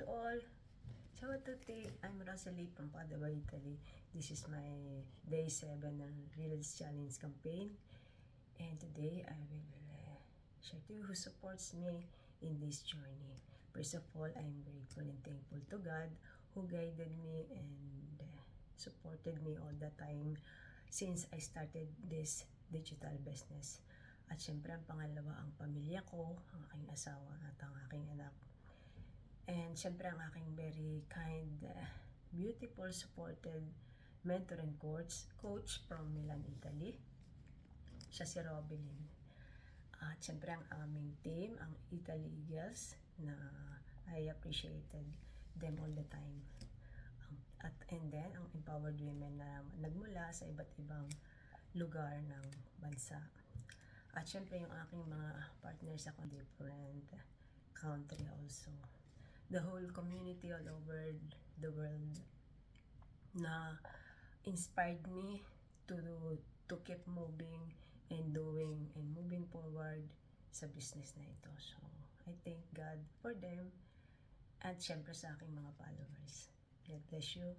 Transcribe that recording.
to all. Ciao a tutti, I'm Rosalie from Padua, Italy. This is my day 7 ng Reels Challenge campaign. And today, I will share to you who supports me in this journey. First of all, I'm grateful and thankful to God who guided me and supported me all the time since I started this digital business. At syempre, ang pangalawa, ang pamilya ko, ang aking asawa at ang aking anak. And syempre, ang aking very kind, beautiful, supported mentor and coach from Milan, Italy. Siya si Robilyn. At syempre, ang aming team, ang Italy Eagles, na I appreciated them all the time. And then, ang empowered women na nagmula sa iba't ibang lugar ng bansa. At syempre, yung aking mga partners sa different country also. The whole community all over the world na inspired me to keep moving and doing and moving forward sa business na ito. So, I thank God for them at syempre sa aking mga followers. God bless you.